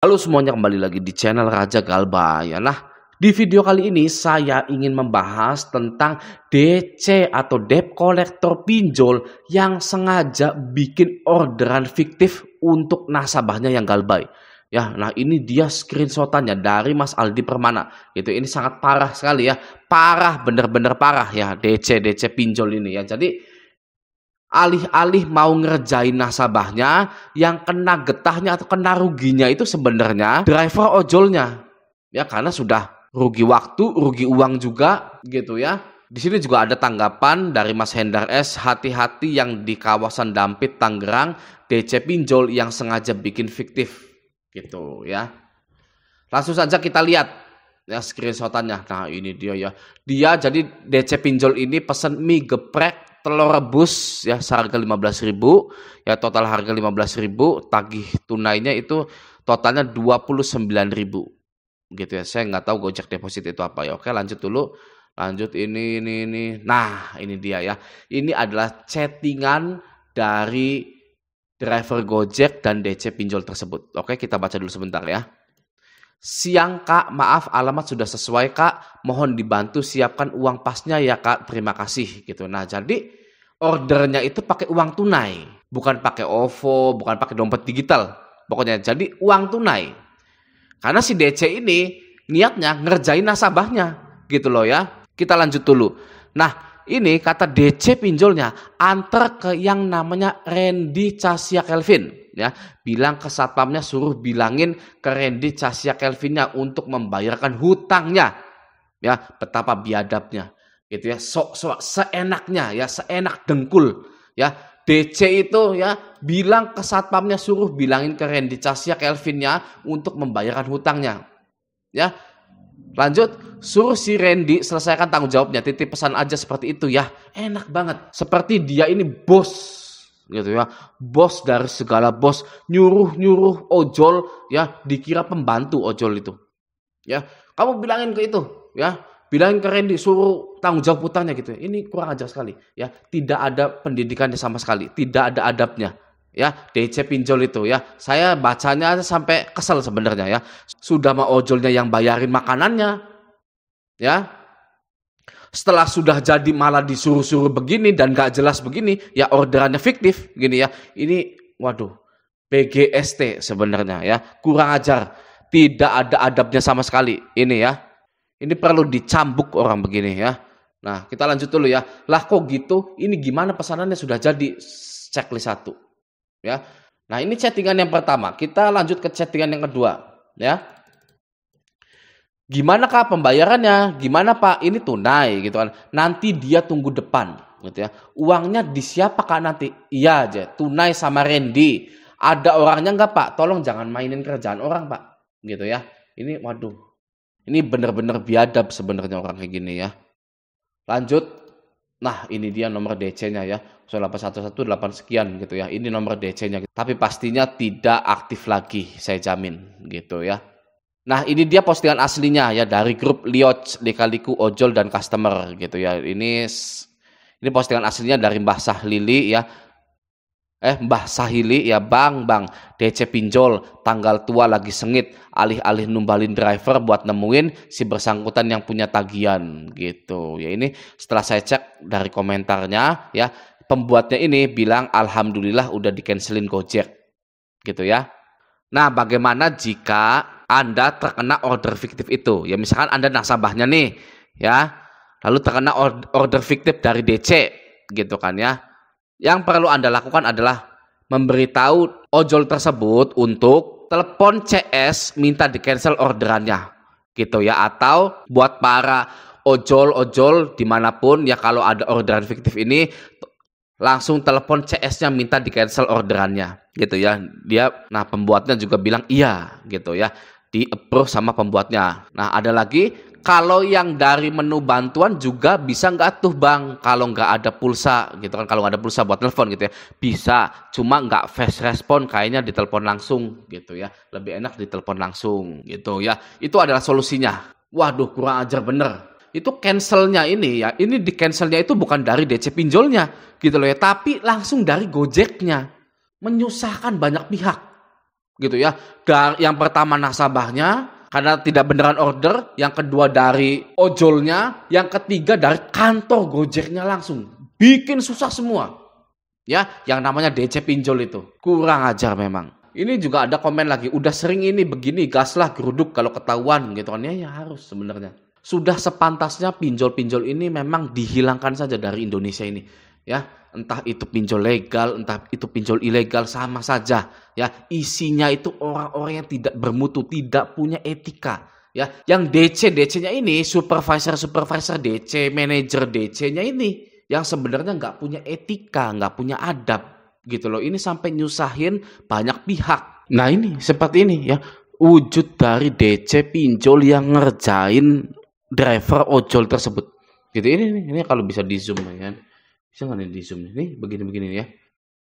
Halo semuanya, kembali lagi di channel Raja Galba ya. Nah, di video kali ini saya ingin membahas tentang DC atau debt collector pinjol yang sengaja bikin orderan fiktif untuk nasabahnya yang galbay. Ya, nah ini dia screenshotannya dari Mas Aldi Permana. Gitu, ini sangat parah sekali ya. Parah, bener-bener parah ya DC pinjol ini ya. Jadi alih-alih mau ngerjain nasabahnya, yang kena getahnya atau kena ruginya itu sebenarnya driver ojolnya. Ya, karena sudah rugi waktu, rugi uang juga gitu ya. Di sini juga ada tanggapan dari Mas Hendar S, hati-hati yang di kawasan Dampit Tangerang, DC pinjol yang sengaja bikin fiktif gitu ya. Langsung saja kita lihat ya screenshotannya. Nah, ini dia ya. Dia jadi DC pinjol ini pesen mie geprek telur rebus ya seharga 15.000 ya, total harga 15.000, tagih tunainya itu totalnya 29.000 gitu ya. Saya nggak tahu Gojek deposit itu apa ya. Oke, lanjut dulu. Lanjut ini. Nah, ini dia ya. Ini adalah chattingan dari driver Gojek dan DC pinjol tersebut. Oke, kita baca dulu sebentar ya. Siang Kak, maaf alamat sudah sesuai Kak, mohon dibantu siapkan uang pasnya ya Kak, terima kasih gitu. Nah, jadi ordernya itu pakai uang tunai, bukan pakai OVO, bukan pakai dompet digital. Pokoknya jadi uang tunai. Karena si DC ini niatnya ngerjain nasabahnya gitu loh ya. Kita lanjut dulu. Nah, ini kata DC pinjolnya antar ke yang namanya Randy Casia Kelvin. Ya, bilang ke satpamnya suruh bilangin ke Randy Casia Kelvinnya untuk membayarkan hutangnya. Ya, betapa biadabnya gitu ya. Sok-sok seenaknya ya, seenak dengkul ya. DC itu ya bilang ke satpamnya suruh bilangin ke Randy Casia Kelvinnya untuk membayarkan hutangnya. Ya. Lanjut, suruh si Randy selesaikan tanggung jawabnya, titip pesan aja seperti itu ya. Enak banget. Seperti dia ini bos gitu ya, bos dari segala bos, nyuruh ojol ya, dikira pembantu ojol itu ya. Kamu bilangin ke itu ya, bilangin ke Randy suruh tanggung jawab hutangnya gitu ya. Ini kurang ajar sekali ya, tidak ada pendidikannya sama sekali, tidak ada adabnya ya. DC pinjol itu ya, saya bacanya sampai kesel sebenarnya ya. Sudah mah ojolnya yang bayarin makanannya ya, setelah sudah jadi malah disuruh-suruh begini dan gak jelas begini, ya orderannya fiktif gini ya. Ini waduh, PGST sebenarnya ya, kurang ajar, tidak ada adabnya sama sekali ini ya. Ini perlu dicambuk orang begini ya. Nah, kita lanjut dulu ya. Lah kok gitu? Ini gimana pesanannya sudah jadi, checklist 1 ya. Nah, ini chattingan yang pertama. Kita lanjut ke chattingan yang kedua ya. Gimana Kak pembayarannya? Gimana Pak? Ini tunai gitu kan. Nanti dia tunggu depan gitu ya. Uangnya di siapa Kak nanti? Iya aja, tunai sama Randy. Ada orangnya enggak Pak? Tolong jangan mainin kerjaan orang Pak. Gitu ya. Ini waduh. Ini bener-bener biadab sebenarnya orang kayak gini ya. Lanjut. Nah, ini dia nomor DC-nya ya. 081118 sekian gitu ya. Ini nomor DC-nya. Tapi pastinya tidak aktif lagi, saya jamin gitu ya. Nah, ini dia postingan aslinya ya dari grup Lioch, Lika-Liku, Ojol dan Customer gitu ya. Ini postingan aslinya dari Mbah Sahlili ya. Mbah Sahili ya, Bang, DC pinjol, tanggal tua lagi sengit, alih-alih numbalin driver buat nemuin si bersangkutan yang punya tagihan gitu. Ya, ini setelah saya cek dari komentarnya ya, pembuatnya ini bilang alhamdulillah udah di-cancelin Gojek gitu ya. Nah, bagaimana jika Anda terkena order fiktif itu? Ya, misalkan Anda nasabahnya nih, ya, lalu terkena order fiktif dari DC, gitu kan ya. Yang perlu Anda lakukan adalah memberitahu ojol tersebut untuk telepon CS minta di-cancel orderannya, gitu ya. Atau buat para ojol dimanapun ya, kalau ada orderan fiktif ini, langsung telepon CS-nya minta di-cancel orderannya gitu ya. Nah pembuatnya juga bilang iya gitu ya, di-approve sama pembuatnya. Nah ada lagi, kalau yang dari menu bantuan juga bisa nggak tuh Bang, kalau nggak ada pulsa gitu kan, kalau nggak ada pulsa buat telepon gitu ya, bisa, cuma nggak fast respon, kayaknya ditelepon langsung gitu ya, lebih enak ditelepon langsung gitu ya. Itu adalah solusinya. Waduh, kurang ajar bener. Itu cancelnya ini ya, ini di cancelnya itu bukan dari DC pinjolnya gitu loh ya, tapi langsung dari Gojeknya, menyusahkan banyak pihak gitu ya. Yang pertama nasabahnya karena tidak beneran order, yang kedua dari ojolnya, yang ketiga dari kantor Gojeknya langsung. Bikin susah semua. Ya, yang namanya DC pinjol itu. Kurang ajar memang. Ini juga ada komen lagi, udah sering ini begini, gas lah geruduk kalau ketahuan gitu kan. Ya harus sebenarnya. Sudah sepantasnya pinjol-pinjol ini memang dihilangkan saja dari Indonesia ini. Ya, entah itu pinjol legal, entah itu pinjol ilegal, sama saja. Ya, isinya itu orang-orang yang tidak bermutu, tidak punya etika. Ya, yang DC-nya ini, supervisor DC, manajer DC-nya ini, yang sebenarnya nggak punya etika, nggak punya adab, gitu loh. Ini sampai nyusahin banyak pihak. Nah ini seperti ini ya, wujud dari DC pinjol yang ngerjain driver ojol tersebut. Gitu ini kalau bisa di zoom ya. Bisa nggak nih di zoom nih? Begini ya.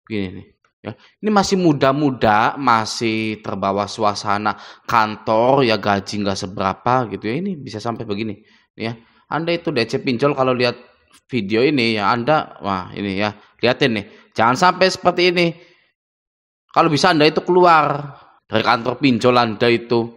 Begini nih. Ya, ini masih muda-muda, masih terbawa suasana kantor ya, gaji nggak seberapa gitu ya. Ini bisa sampai begini ya. Anda itu DC pinjol kalau lihat video ini ya, Anda wah ini ya, lihatin nih. Jangan sampai seperti ini. Kalau bisa Anda itu keluar dari kantor pinjol Anda itu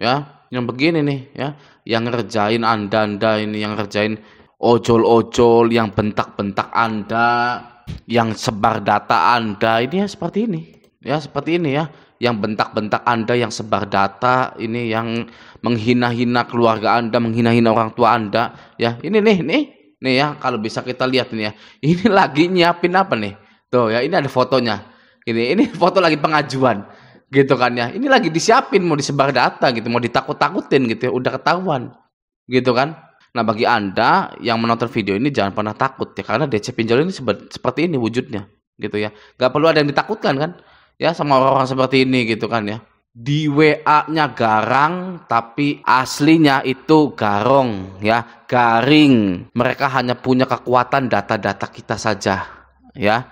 ya, yang begini nih ya, yang ngerjain Anda ini, yang ngerjain ojol-ojol, yang bentak-bentak Anda, yang sebar data Anda, ini ya seperti ini. Ya seperti ini ya, yang bentak-bentak Anda, yang sebar data, ini yang menghina-hina keluarga Anda, menghina-hina orang tua Anda. Ya, ini nih ya, kalau bisa kita lihat ini ya. Ini lagi nyiapin apa nih? Tuh ya, ini ada fotonya. Ini foto lagi pengajuan. Gitu kan ya. Ini lagi disiapin mau disebar data gitu, mau ditakut-takutin gitu ya, udah ketahuan. Gitu kan? Nah, bagi Anda yang menonton video ini jangan pernah takut ya, karena DC pinjol ini seperti ini wujudnya, gitu ya. Gak perlu ada yang ditakutkan kan, ya sama orang-orang seperti ini gitu kan ya. Di WA-nya garang, tapi aslinya itu garong ya, garing. Mereka hanya punya kekuatan data-data kita saja ya.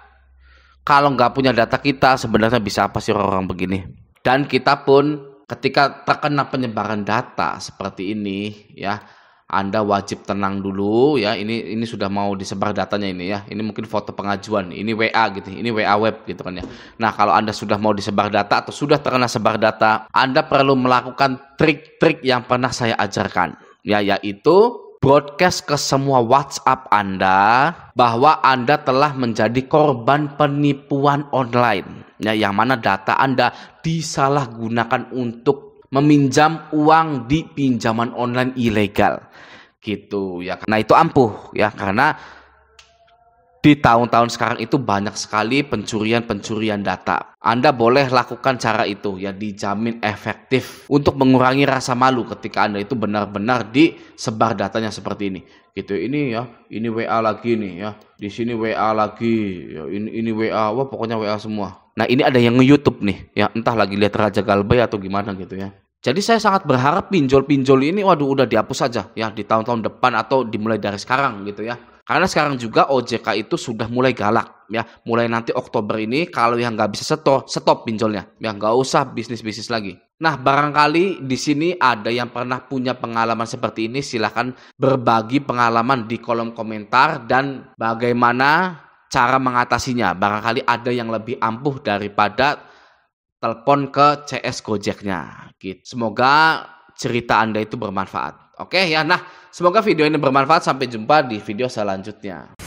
Kalau nggak punya data kita, sebenarnya bisa apa sih orang-orang begini? Dan kita pun ketika terkena penyebaran data seperti ini ya, Anda wajib tenang dulu ya. Ini sudah mau disebar datanya ini ya. Ini mungkin foto pengajuan. Ini WA gitu. Ini WA web gitu kan ya. Nah, kalau Anda sudah mau disebar data atau sudah terkena sebar data, Anda perlu melakukan trik-trik yang pernah saya ajarkan. Ya, yaitu broadcast ke semua WhatsApp Anda bahwa Anda telah menjadi korban penipuan online. Ya, yang mana data Anda disalahgunakan untuk meminjam uang di pinjaman online ilegal gitu ya. Nah itu ampuh ya, karena di tahun-tahun sekarang itu banyak sekali pencurian data. Anda boleh lakukan cara itu ya, dijamin efektif untuk mengurangi rasa malu ketika Anda itu benar-benar disebar datanya seperti ini gitu. Ini ya, ini WA lagi nih ya, di sini WA lagi ya, ini WA, wah pokoknya WA semua. Nah ini ada yang nge-YouTube nih ya, entah lagi lihat Raja Galbay atau gimana gitu ya. Jadi saya sangat berharap pinjol-pinjol ini waduh udah dihapus saja ya di tahun-tahun depan atau dimulai dari sekarang gitu ya. Karena sekarang juga OJK itu sudah mulai galak ya. Mulai nanti Oktober ini kalau yang nggak bisa stop pinjolnya. Ya nggak usah bisnis-bisnis lagi. Nah barangkali di sini ada yang pernah punya pengalaman seperti ini. Silahkan berbagi pengalaman di kolom komentar dan bagaimana cara mengatasinya. Barangkali ada yang lebih ampuh daripada telepon ke CS Gojeknya gitu. Semoga cerita Anda itu bermanfaat. Oke ya, nah semoga video ini bermanfaat. Sampai jumpa di video selanjutnya.